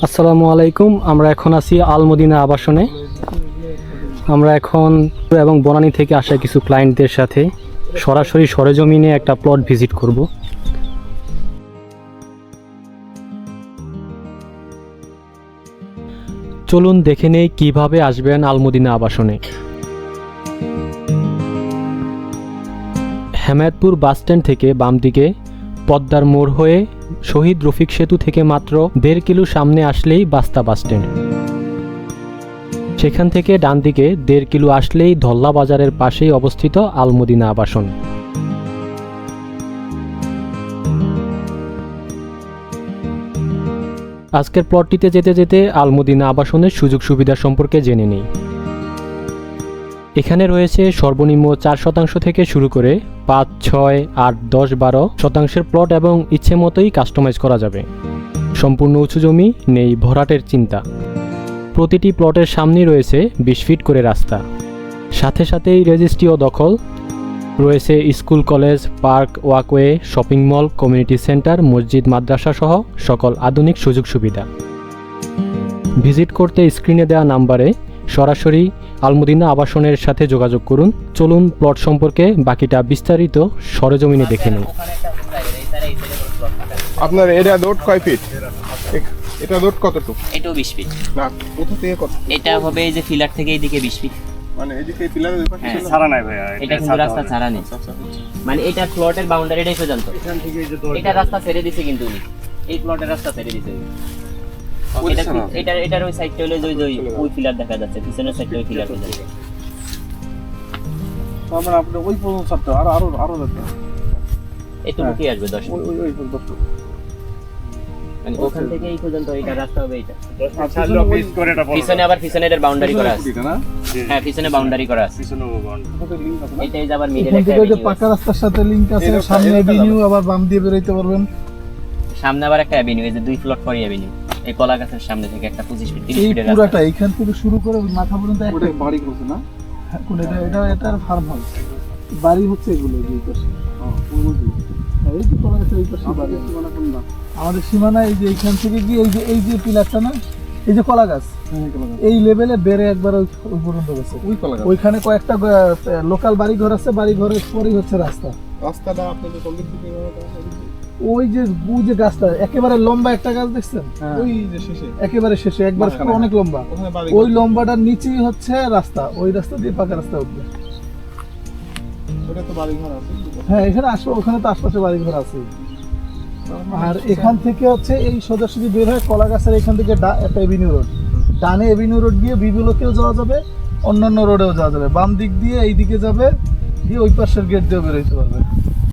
আসসালামু আলাইকুম। আমরা এখন আছি আল মদিনা আবাসনে। আমরা এখন এবং বনানী থেকে আসা কিছু ক্লায়েন্টদের সাথে সরাসরি সরেজমিনে একটা প্লট ভিজিট করব। চলুন দেখে নেই কিভাবে আসবেন আল মদিনা আবাসনে। হেমায়েতপুর বাসস্ট্যান্ড থেকে বাম দিকে পদ্মার মোড় হয়ে শহীদ রফিক সেতু থেকে মাত্র 1.5 কিলো সামনে আসলেই বাস্তা বাসস্ট্যান্ড। সেখান থেকে ডান দিকে 1.5 কিলো আসলেই ধল্লা বাজারের পাশেই অবস্থিত আল মদিনা আবাসন। আজকের প্লটটিতে যেতে যেতে আল মদিনা আবাসনের সুযোগ সুবিধা সম্পর্কে জেনে নিই। এখানে রয়েছে সর্বনিম্ন 4% থেকে শুরু করে 5, 6, 8, 10, 12 শতাংশের প্লট এবং ইচ্ছে মতোই কাস্টমাইজ করা যাবে। সম্পূর্ণ উঁচু জমি, নেই ভরাটের চিন্তা। প্রতিটি প্লটের সামনেই রয়েছে 20 ফিট করে রাস্তা। সাথে সাথেই রেজিস্ট্রি ও দখল রয়েছে school, college, park, walkway, shopping mall, community centre, মসজিদ, মাদ্রাসা সহ সকল আধুনিক সুযোগ সুবিধা। ভিজিট করতে স্ক্রিনে দেওয়া নাম্বারে সরাসরি আল মদিনা আবাসনের সাথে যোগাযোগ করুন। চলুন প্লট সম্পর্কে বাকিটা বিস্তারিত সরেজমিনে দেখে নিন। আপনার এটা দৌড় কয় ফিট? এটা দৌড় কতটুকু? এটাও 20 ফিট। না, কোথা থেকে কত? এটা হবে এই যে ফিলার থেকে এইদিকে 20 ফিট। মানে এদিকে পিলারের দুই পাশে হ্যাঁ, ছাড়া নাই ভাইয়া, এটা কিন্তু রাস্তা ছাড়া নেই। মানে এটা প্লটের বাউন্ডারিটাই পর্যন্ত। এখান থেকে এই যে দৌড় এটা রাস্তা ছেড়ে দিছে কিন্তু উনি। এই প্লটের রাস্তা ছেড়ে দিছে উনি। এটার ওই সাইডটা হলো ওই ফিলার দেখা যাচ্ছে, পিছনের সাইডটা ওই ফিলার দেখা যাচ্ছে। আমরা আপনি ওই পর্যন্ত ছাড়তে আরো দেখতে এটুকু কি আসবে 10 ওই ওই পর্যন্ত মানে ওখান থেকে এই পর্যন্ত এটা রাস্তা হবে এটা। ছাড়লো পিস করে এটা বড় পিছনে আবার পিছনের বাউন্ডারি করা আছে। না? হ্যাঁ, পিছনে বাউন্ডারি করা আছে। পিছনে বন্ধ এটাই যে আবার মিডল এখান একটা থেকে যে avenue পাকা আছে। রাস্তার সাথে লিংক আছে, এই সামনে রাস্তা এভিনিউ, আবার বাম দিয়ে বেরোইতে পারবেন। সামনে আবার একটা অ্যাভিনিউ, এই যে 2 প্লট পরে অ্যাভিনিউ। এই কলা গাছের সামনে থেকে একটা 25 ফিট 30 এই ফিটের রাস্তা। পুরাটা এখান থেকে শুরু করে ওই মাথা পর্যন্ত ওটা একটা বাড়ি করছে না? কোন এটার ফার্ম হাউস বাড়ি হচ্ছে এগুলো এই পাশে। হ্যাঁ, এই যে কলা গাছের এই পাশে বাড়ি। আমাদের সীমানা এই যে এইখান থেকে গিয়ে এই যে পিলারটা না, এই যে কলা গাছ এই লেভেলে বেড়ে একবার ওই পর্যন্ত গেছে। ওই কলা গাছ। ওইখানে কয়েকটা লোকাল বাড়ি ঘর আছে, বাড়ি ঘরের পরেই হচ্ছে রাস্তা। রাস্তাটা আপনাদের কোন দিক থেকে ওই যে গাছটা একেবারে লম্বা একটা গাছ দেখছেন, ওই যে শেষে একেবারে শেষে একবার মাঝখানে। অনেক লম্বা, ওখানে বাড়ি ওই লম্বাটার নিচেই হচ্ছে রাস্তা। ওই রাস্তা দিয়ে পাকা রাস্তা উঠবে। ওটা তো বাড়ি ঘর আছে। হ্যাঁ, এখানে আসবে, ওখানে তো আশপাশে বাড়ি ঘর আছে। আর এখান থেকে হচ্ছে এই সোজাসুজি বের হয়ে কলা গাছের এখান থেকে একটা এভিনিউ রোড, ডানে এভিনিউ রোড গিয়ে বিবিলোকেও যাওয়া যাবে, অন্যান্য রোডেও যাওয়া যাবে। বাম দিক দিয়ে এই দিকে যাবে, দিয়ে ওই পাশের গেট দিয়ে বেরোতে পারবে।